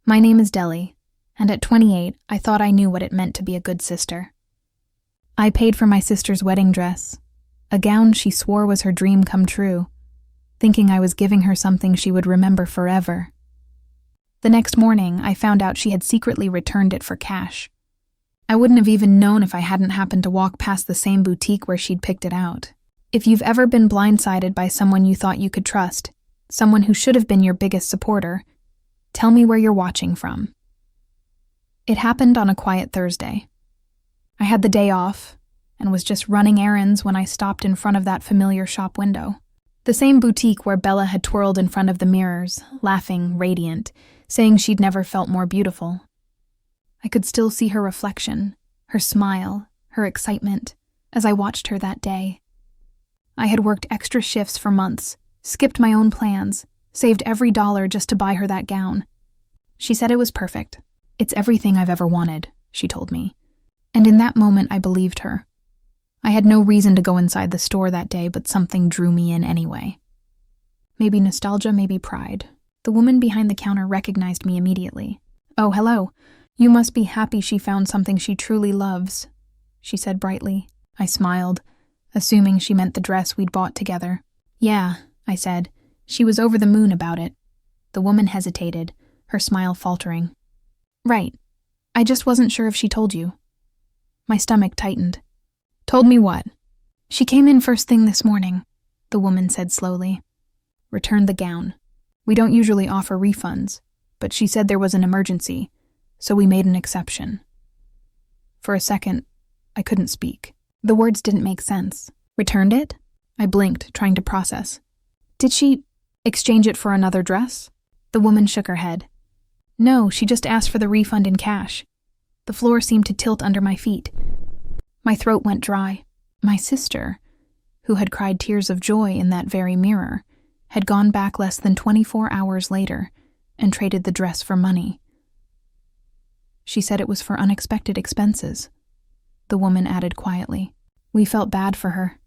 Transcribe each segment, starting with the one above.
My name is Deli, and at 28, I thought I knew what it meant to be a good sister. I paid for my sister's wedding dress, a gown she swore was her dream come true, thinking I was giving her something she would remember forever. The next morning, I found out she had secretly returned it for cash. I wouldn't have even known if I hadn't happened to walk past the same boutique where she'd picked it out. If you've ever been blindsided by someone you thought you could trust, someone who should have been your biggest supporter, tell me where you're watching from. It happened on a quiet Thursday. I had the day off and was just running errands when I stopped in front of that familiar shop window. The same boutique where Bella had twirled in front of the mirrors, laughing, radiant, saying she'd never felt more beautiful. I could still see her reflection, her smile, her excitement, as I watched her that day. I had worked extra shifts for months, skipped my own plans, saved every dollar just to buy her that gown. She said it was perfect. It's everything I've ever wanted, she told me. And in that moment, I believed her. I had no reason to go inside the store that day, but something drew me in anyway. Maybe nostalgia, maybe pride. The woman behind the counter recognized me immediately. "Oh, hello. You must be happy she found something she truly loves," she said brightly. I smiled, assuming she meant the dress we'd bought together. "Yeah," I said. She was over the moon about it. The woman hesitated, her smile faltering. "Right. I just wasn't sure if she told you." My stomach tightened. "Told me what?" "She came in first thing this morning," the woman said slowly. "Returned the gown. We don't usually offer refunds, but she said there was an emergency, so we made an exception." For a second, I couldn't speak. The words didn't make sense. "Returned it?" I blinked, trying to process. "Did she exchange it for another dress?" The woman shook her head. "No, she just asked for the refund in cash." The floor seemed to tilt under my feet. My throat went dry. My sister, who had cried tears of joy in that very mirror, had gone back less than 24 hours later and traded the dress for money. She said it was for unexpected expenses, the woman added quietly. We felt bad for her.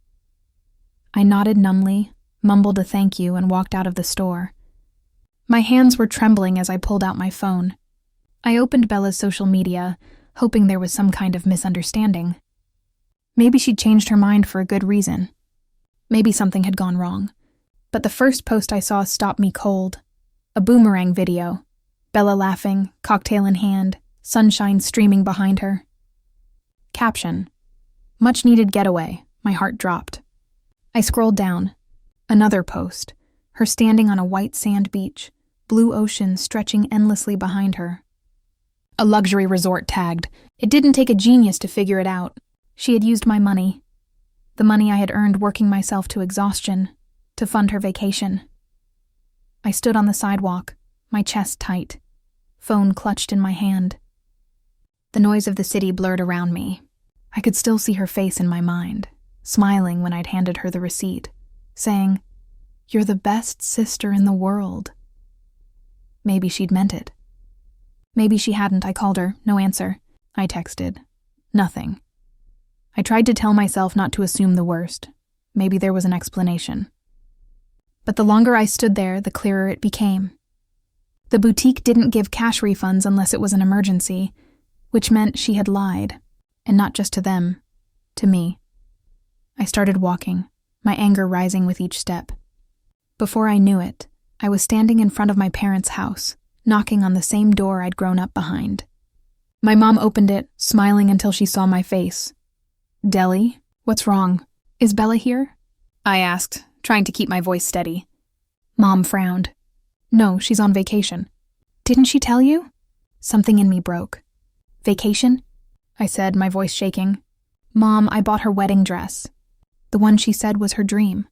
I nodded numbly, mumbled a thank you, and walked out of the store. My hands were trembling as I pulled out my phone. I opened Bella's social media, hoping there was some kind of misunderstanding. Maybe she'd changed her mind for a good reason. Maybe something had gone wrong. But the first post I saw stopped me cold. A boomerang video. Bella laughing, cocktail in hand, sunshine streaming behind her. Caption: "Much needed getaway." My heart dropped. I scrolled down. Another post. Her standing on a white sand beach, blue ocean stretching endlessly behind her. A luxury resort tagged. It didn't take a genius to figure it out. She had used my money. The money I had earned working myself to exhaustion, to fund her vacation. I stood on the sidewalk, my chest tight, phone clutched in my hand. The noise of the city blurred around me. I could still see her face in my mind, smiling when I'd handed her the receipt, saying, "You're the best sister in the world." Maybe she'd meant it. Maybe she hadn't. I called her, no answer. I texted, nothing. I tried to tell myself not to assume the worst. Maybe there was an explanation. But the longer I stood there, the clearer it became. The boutique didn't give cash refunds unless it was an emergency, which meant she had lied, and not just to them, to me. I started walking, my anger rising with each step. Before I knew it, I was standing in front of my parents' house, knocking on the same door I'd grown up behind. My mom opened it, smiling until she saw my face. "Deli, what's wrong? Is Bella here?" I asked, trying to keep my voice steady. Mom frowned. "No, she's on vacation." "Didn't she tell you?" Something in me broke. "Vacation?" I said, my voice shaking. "Mom, I bought her wedding dress. The one she said was her dream.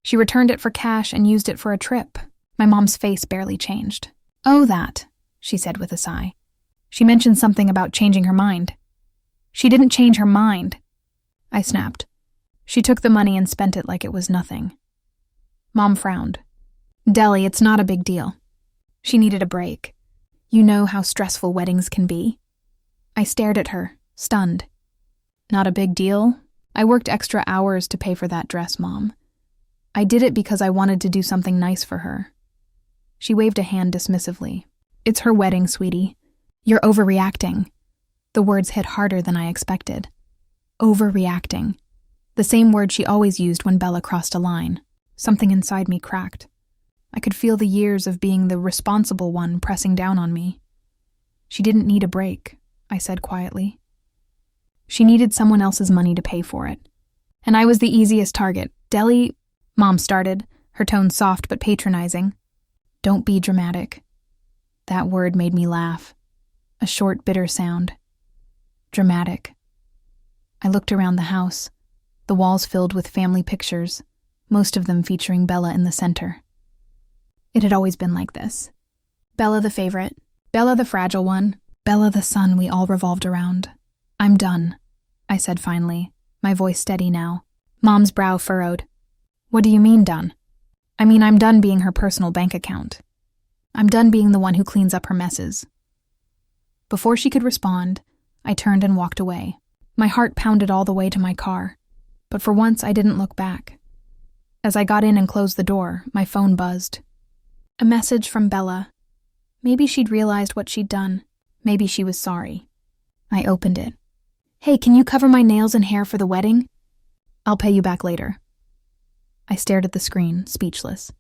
She returned it for cash and used it for a trip." My mom's face barely changed. "Oh, that," she said with a sigh. "She mentioned something about changing her mind." "She didn't change her mind," I snapped. "She took the money and spent it like it was nothing." Mom frowned. "Deli, it's not a big deal. She needed a break. You know how stressful weddings can be." I stared at her, stunned. "Not a big deal? I worked extra hours to pay for that dress, Mom. I did it because I wanted to do something nice for her." She waved a hand dismissively. It's her wedding, sweetie. You're overreacting. The words hit harder than I expected. Overreacting. The same word she always used when Bella crossed a line. Something inside me cracked. I could feel the years of being the responsible one pressing down on me. She didn't need a break, I said quietly. She needed someone else's money to pay for it. And I was the easiest target. Deli, Mom started, her tone soft but patronizing. Don't be dramatic. That word made me laugh. A short, bitter sound. Dramatic. I looked around the house, the walls filled with family pictures, most of them featuring Bella in the center. It had always been like this. Bella the favorite, Bella the fragile one, Bella the son we all revolved around. I'm done, I said finally, my voice steady now. Mom's brow furrowed. What do you mean done? I mean I'm done being her personal bank account. I'm done being the one who cleans up her messes. Before she could respond, I turned and walked away. My heart pounded all the way to my car, but for once I didn't look back. As I got in and closed the door, my phone buzzed. A message from Bella. Maybe she'd realized what she'd done. Maybe she was sorry. I opened it. Hey, can you cover my nails and hair for the wedding? I'll pay you back later. I stared at the screen, speechless.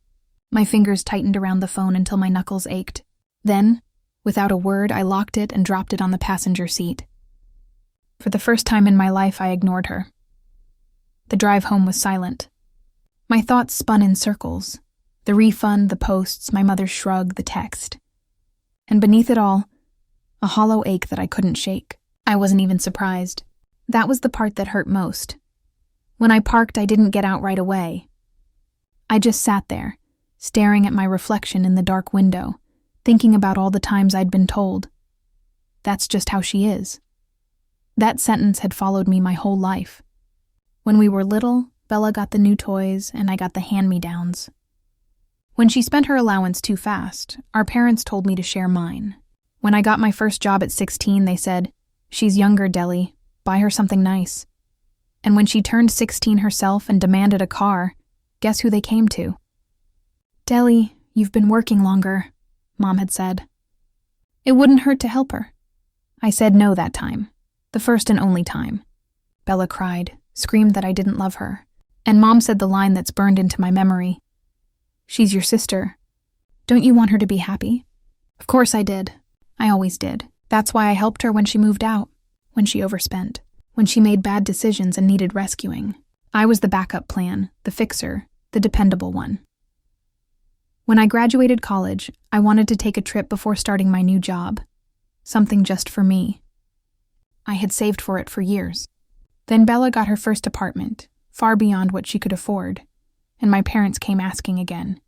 My fingers tightened around the phone until my knuckles ached. Then, without a word, I locked it and dropped it on the passenger seat. For the first time in my life, I ignored her. The drive home was silent. My thoughts spun in circles. The refund, the posts, my mother's shrug, the text. And beneath it all, a hollow ache that I couldn't shake. I wasn't even surprised. That was the part that hurt most. When I parked, I didn't get out right away. I just sat there, staring at my reflection in the dark window, thinking about all the times I'd been told. That's just how she is. That sentence had followed me my whole life. When we were little, Bella got the new toys and I got the hand-me-downs. When she spent her allowance too fast, our parents told me to share mine. When I got my first job at 16, they said, "She's younger, Deli. Buy her something nice." And when she turned 16 herself and demanded a car, guess who they came to? "Deli, you've been working longer," Mom had said. It wouldn't hurt to help her. I said no that time. The first and only time. Bella cried, screamed that I didn't love her, and Mom said the line that's burned into my memory. "She's your sister. Don't you want her to be happy?" Of course I did. I always did. That's why I helped her when she moved out, when she overspent, when she made bad decisions and needed rescuing. I was the backup plan, the fixer, the dependable one. When I graduated college, I wanted to take a trip before starting my new job. Something just for me. I had saved for it for years. Then Bella got her first apartment, far beyond what she could afford, and my parents came asking again.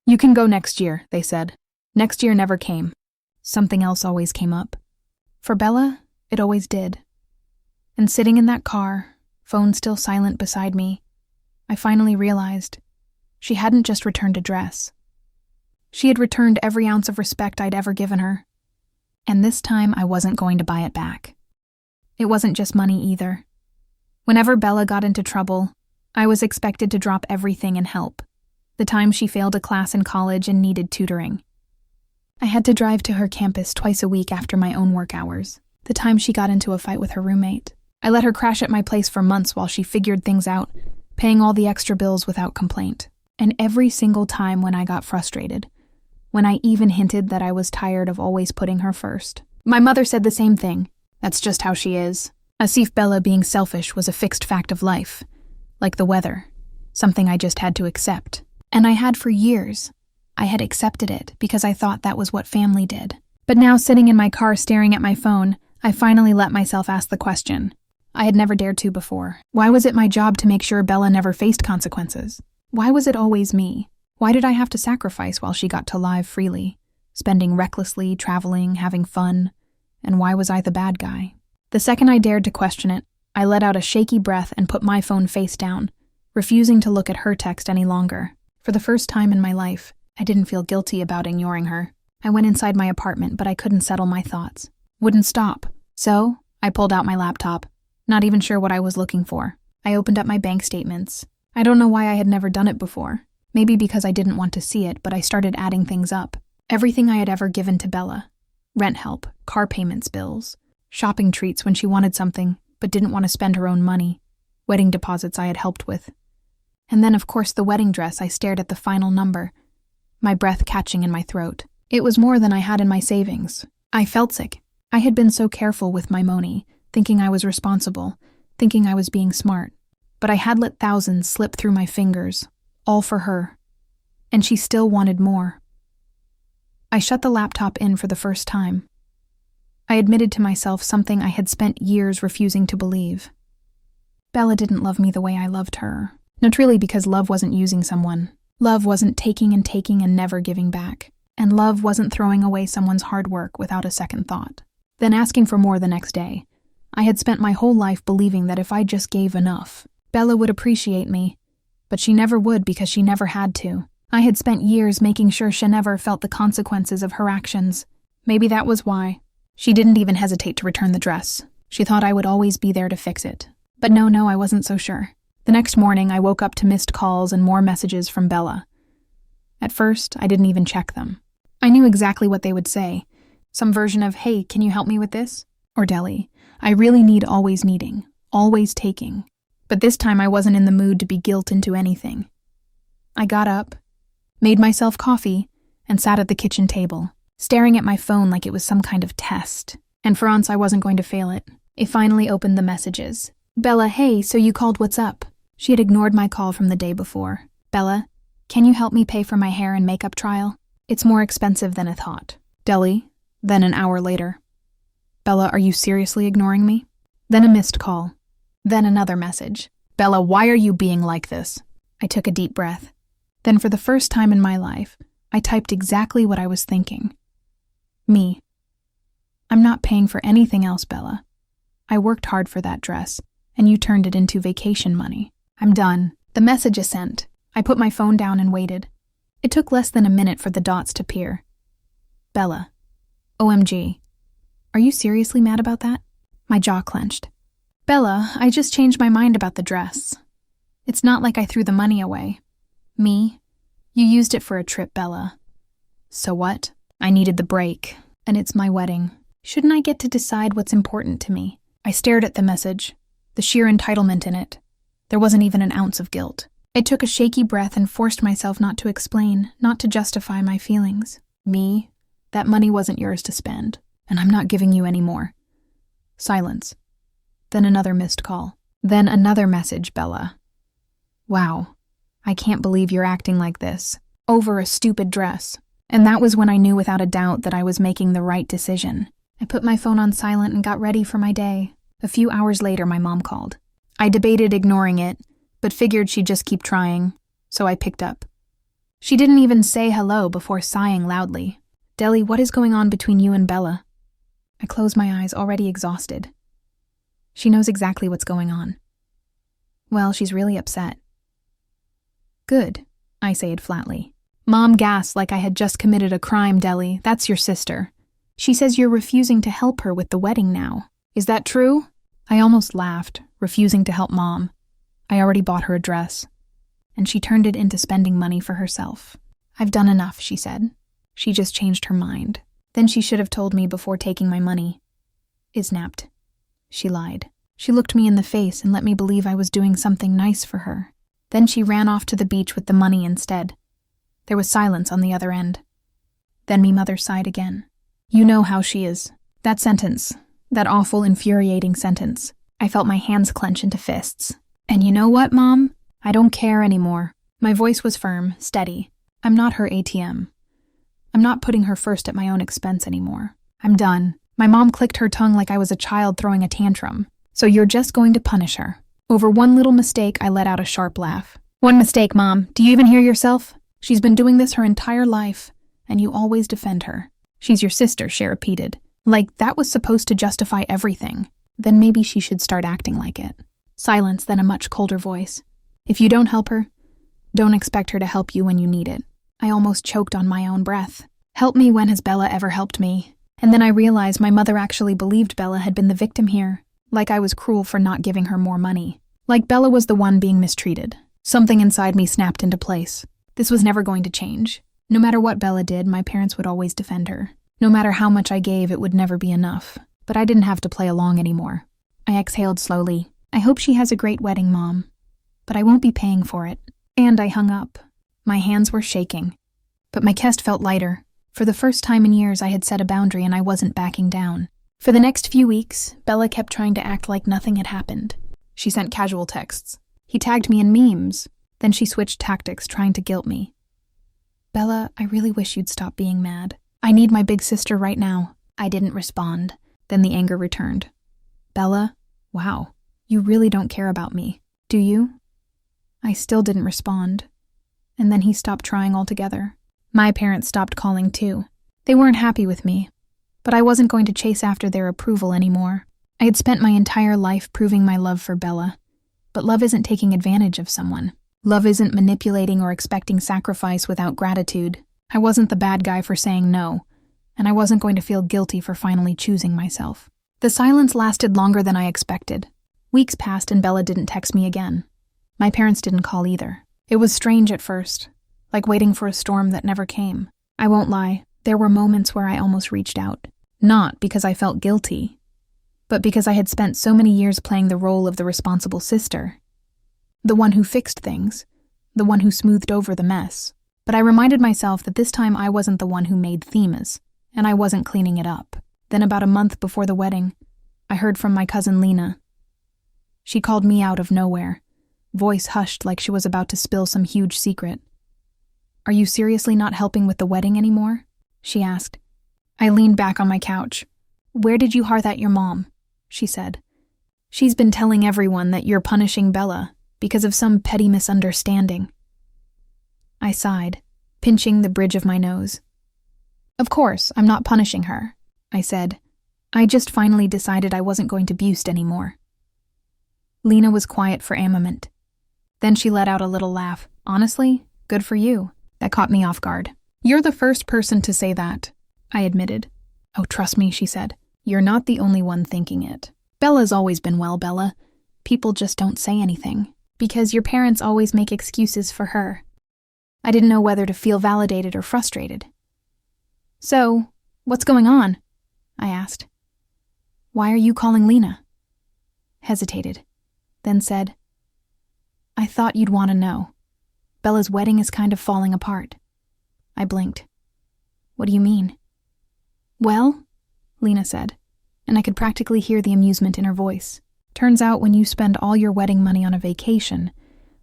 "You can go next year," they said. Next year never came. Something else always came up. For Bella, it always did. And sitting in that car, phone still silent beside me, I finally realized she hadn't just returned a dress. She had returned every ounce of respect I'd ever given her. And this time I wasn't going to buy it back. It wasn't just money either. Whenever Bella got into trouble, I was expected to drop everything and help. The time she failed a class in college and needed tutoring. I had to drive to her campus twice a week after my own work hours. The time she got into a fight with her roommate. I let her crash at my place for months while she figured things out, paying all the extra bills without complaint. And every single time when I got frustrated, when I even hinted that I was tired of always putting her first. My mother said the same thing. That's just how she is. As if Bella being selfish was a fixed fact of life. Like the weather. Something I just had to accept. And I had for years. I had accepted it because I thought that was what family did. But now sitting in my car staring at my phone, I finally let myself ask the question. I had never dared to before. Why was it my job to make sure Bella never faced consequences? Why was it always me? Why did I have to sacrifice while she got to live freely, spending recklessly, traveling, having fun? And why was I the bad guy? The second I dared to question it, I let out a shaky breath and put my phone face down, refusing to look at her text any longer. For the first time in my life, I didn't feel guilty about ignoring her. I went inside my apartment, but I couldn't settle my thoughts. Wouldn't stop. So, I pulled out my laptop, not even sure what I was looking for. I opened up my bank statements. I don't know why I had never done it before. Maybe because I didn't want to see it, but I started adding things up. Everything I had ever given to Bella. Rent help, car payments, bills, shopping treats when she wanted something but didn't want to spend her own money, wedding deposits I had helped with. And then, of course, the wedding dress. I stared at the final number, my breath catching in my throat. It was more than I had in my savings. I felt sick. I had been so careful with my money, thinking I was responsible, thinking I was being smart. But I had let thousands slip through my fingers, all for her. And she still wanted more. I shut the laptop in for the first time. I admitted to myself something I had spent years refusing to believe. Bella didn't love me the way I loved her. Not really, because love wasn't using someone. Love wasn't taking and never giving back. And love wasn't throwing away someone's hard work without a second thought. Then asking for more the next day. I had spent my whole life believing that if I just gave enough, Bella would appreciate me. But she never would, because she never had to. I had spent years making sure she never felt the consequences of her actions. Maybe that was why. She didn't even hesitate to return the dress. She thought I would always be there to fix it. But no, I wasn't so sure. The next morning, I woke up to missed calls and more messages from Bella. At first, I didn't even check them. I knew exactly what they would say. Some version of, "Hey, can you help me with this?" Or Deli, "I really need always needing, always taking." But this time I wasn't in the mood to be guilt into anything. I got up, made myself coffee, and sat at the kitchen table, staring at my phone like it was some kind of test. And for once I wasn't going to fail it. I finally opened the messages. "Bella, hey, so you called, what's up?" She had ignored my call from the day before. "Bella, can you help me pay for my hair and makeup trial? It's more expensive than I thought." Deli, then an hour later. "Bella, are you seriously ignoring me?" Then a missed call. Then another message. "Bella, why are you being like this?" I took a deep breath. Then for the first time in my life, I typed exactly what I was thinking. Me. "I'm not paying for anything else, Bella. I worked hard for that dress, and you turned it into vacation money. I'm done." The message is sent. I put my phone down and waited. It took less than a minute for the dots to appear. "Bella. OMG. Are you seriously mad about that?" My jaw clenched. "Bella, I just changed my mind about the dress. It's not like I threw the money away. Me? You used it for a trip, Bella. So what? I needed the break, and it's my wedding. Shouldn't I get to decide what's important to me?" I stared at the message, the sheer entitlement in it. There wasn't even an ounce of guilt. I took a shaky breath and forced myself not to explain, not to justify my feelings. "Me? That money wasn't yours to spend, and I'm not giving you any more." Silence. Then another missed call. Then another message, "Bella. Wow, I can't believe you're acting like this, over a stupid dress." And that was when I knew without a doubt that I was making the right decision. I put my phone on silent and got ready for my day. A few hours later, my mom called. I debated ignoring it, but figured she'd just keep trying, so I picked up. She didn't even say hello before sighing loudly. "Deli, what is going on between you and Bella?" I closed my eyes, already exhausted. She knows exactly what's going on. Well, she's really upset. "Good," I said flatly. Mom gasped like I had just committed a crime. "Deli, that's your sister. She says you're refusing to help her with the wedding now. Is that true?" I almost laughed, refusing to help Mom. I already bought her a dress, and she turned it into spending money for herself. "I've done enough," she said. She just changed her mind. Then she should have told me before taking my money. I snapped. She lied. She looked me in the face and let me believe I was doing something nice for her. Then she ran off to the beach with the money instead. There was silence on the other end. Then me mother sighed again. "You know how she is." That sentence, that awful, infuriating sentence. I felt my hands clench into fists. "And you know what, Mom? I don't care anymore." My voice was firm, steady. "I'm not her ATM. I'm not putting her first at my own expense anymore. I'm done." My mom clicked her tongue like I was a child throwing a tantrum. "So you're just going to punish her?" Over one little mistake, I let out a sharp laugh. "One mistake, Mom. Do you even hear yourself? She's been doing this her entire life, and you always defend her." "She's your sister," she repeated. Like that was supposed to justify everything. Then maybe she should start acting like it. Silence, then a much colder voice. "If you don't help her, don't expect her to help you when you need it." I almost choked on my own breath. Help me? When has Bella ever helped me? And then I realized my mother actually believed Bella had been the victim here. Like I was cruel for not giving her more money. Like Bella was the one being mistreated. Something inside me snapped into place. This was never going to change. No matter what Bella did, my parents would always defend her. No matter how much I gave, it would never be enough. But I didn't have to play along anymore. I exhaled slowly. I hope she has a great wedding, Mom. But I won't be paying for it. And I hung up. My hands were shaking. But my chest felt lighter. For the first time in years, I had set a boundary and I wasn't backing down. For the next few weeks, Bella kept trying to act like nothing had happened. She sent casual texts. He tagged me in memes. Then she switched tactics, trying to guilt me. Bella, I really wish you'd stop being mad. I need my big sister right now. I didn't respond. Then the anger returned. Bella, wow, you really don't care about me, do you? I still didn't respond. And then he stopped trying altogether. My parents stopped calling too. They weren't happy with me. But I wasn't going to chase after their approval anymore. I had spent my entire life proving my love for Bella. But love isn't taking advantage of someone. Love isn't manipulating or expecting sacrifice without gratitude. I wasn't the bad guy for saying no, and I wasn't going to feel guilty for finally choosing myself. The silence lasted longer than I expected. Weeks passed and Bella didn't text me again. My parents didn't call either. It was strange at first, like waiting for a storm that never came. I won't lie, there were moments where I almost reached out. Not because I felt guilty, but because I had spent so many years playing the role of the responsible sister. The one who fixed things, the one who smoothed over the mess. But I reminded myself that this time I wasn't the one who made themas, and I wasn't cleaning it up. Then about a month before the wedding, I heard from my cousin Lena. She called me out of nowhere, voice hushed like she was about to spill some huge secret. Are you seriously not helping with the wedding anymore? She asked. I leaned back on my couch. Where did you hear that your mom? She said. She's been telling everyone that you're punishing Bella because of some petty misunderstanding. I sighed, pinching the bridge of my nose. Of course, I'm not punishing her, I said. I just finally decided I wasn't going to boast anymore. Lena was quiet for a moment. Then she let out a little laugh. Honestly, good for you. That caught me off guard. You're the first person to say that, I admitted. Oh, trust me, she said. You're not the only one thinking it. Bella's always been well, Bella. People just don't say anything. Because your parents always make excuses for her. I didn't know whether to feel validated or frustrated. So, what's going on? I asked. Why are you calling Lena? Hesitated, then said, I thought you'd want to know. Bella's wedding is kind of falling apart. I blinked. What do you mean? Well, Lena said, and I could practically hear the amusement in her voice. Turns out when you spend all your wedding money on a vacation,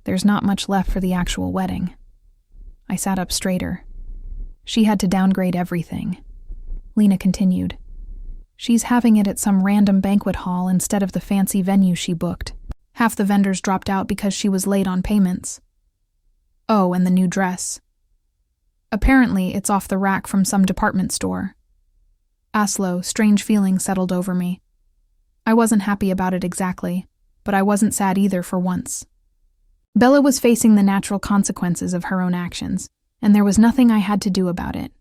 there's not much left for the actual wedding. I sat up straighter. She had to downgrade everything. Lena continued. She's having it at some random banquet hall instead of the fancy venue she booked. Half the vendors dropped out because she was late on payments. Oh, and the new dress. Apparently, it's off the rack from some department store. Aslo, strange feelings settled over me. I wasn't happy about it exactly, but I wasn't sad either for once. Bella was facing the natural consequences of her own actions, and there was nothing I had to do about it.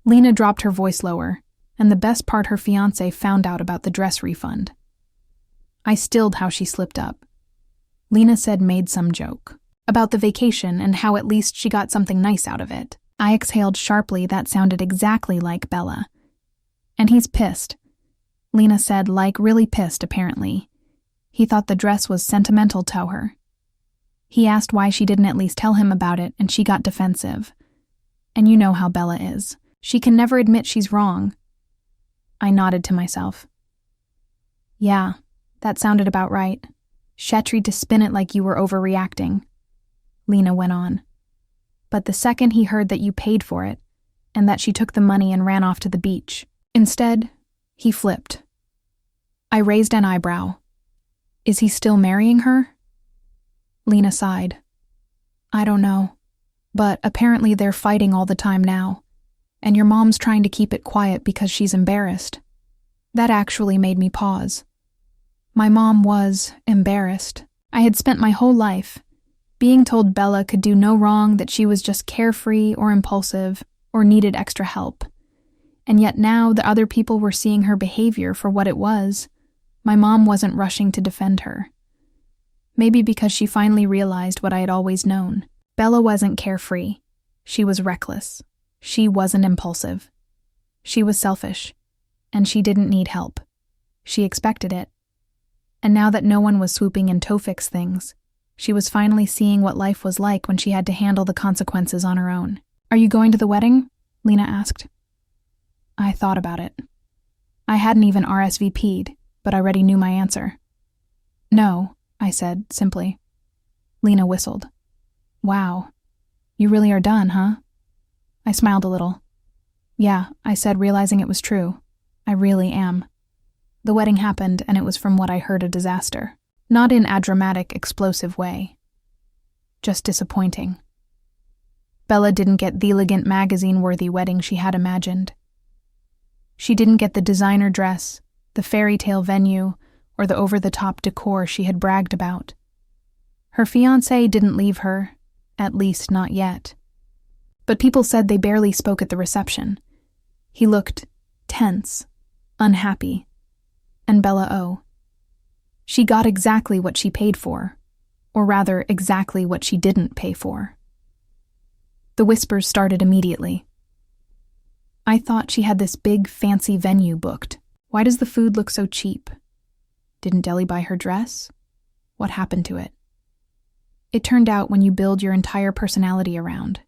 Lena dropped her voice lower, and the best part her fiancé found out about the dress refund. I stilled how she slipped up. Lena said made some joke about the vacation and how at least she got something nice out of it. I exhaled sharply. That sounded exactly like Bella. And he's pissed. Lena said, like really pissed, apparently. He thought the dress was sentimental to her. He asked why she didn't at least tell him about it, and she got defensive. And you know how Bella is. She can never admit she's wrong. I nodded to myself. Yeah, that sounded about right. Shetry to spin it like you were overreacting. Lena went on. But the second he heard that you paid for it, and that she took the money and ran off to the beach, instead, he flipped. I raised an eyebrow. Is he still marrying her? Lena sighed. I don't know, but apparently they're fighting all the time now, and your mom's trying to keep it quiet because she's embarrassed. That actually made me pause. My mom was embarrassed. I had spent my whole life being told Bella could do no wrong, that she was just carefree or impulsive or needed extra help. And yet now the other people were seeing her behavior for what it was. My mom wasn't rushing to defend her. Maybe because she finally realized what I had always known. Bella wasn't carefree. She was reckless. She wasn't impulsive. She was selfish. And she didn't need help. She expected it. And now that no one was swooping in to fix things, she was finally seeing what life was like when she had to handle the consequences on her own. "Are you going to the wedding?" Lena asked. I thought about it. I hadn't even RSVP'd, but I already knew my answer. "No," I said, simply. Lena whistled. "Wow. You really are done, huh?" I smiled a little. "Yeah," I said, realizing it was true. "I really am." The wedding happened, and it was from what I heard a disaster. Not in a dramatic, explosive way. Just disappointing. Bella didn't get the elegant magazine-worthy wedding she had imagined. She didn't get the designer dress, the fairy tale venue, or the over-the-top decor she had bragged about. Her fiancé didn't leave her, at least not yet. But people said they barely spoke at the reception. He looked tense, unhappy, and Bella. She got exactly what she paid for, or rather exactly what she didn't pay for. The whispers started immediately. "I thought she had this big, fancy venue booked. Why does the food look so cheap? Didn't Deli buy her dress? What happened to it?" It turned out when you build your entire personality around,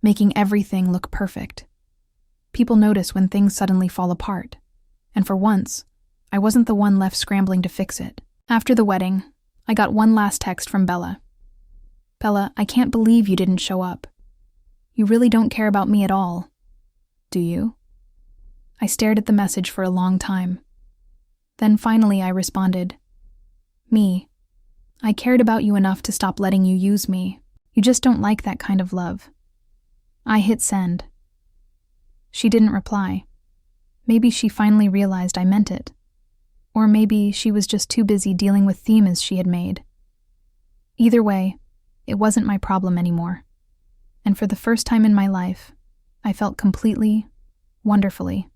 making everything look perfect, people notice when things suddenly fall apart, and for once, I wasn't the one left scrambling to fix it. After the wedding, I got one last text from Bella. "Bella, I can't believe you didn't show up. You really don't care about me at all. Do you?" I stared at the message for a long time. Then finally I responded, "Me. I cared about you enough to stop letting you use me. You just don't like that kind of love." I hit send. She didn't reply. Maybe she finally realized I meant it. Or maybe she was just too busy dealing with themes she had made. Either way, it wasn't my problem anymore. And for the first time in my life, I felt completely, wonderfully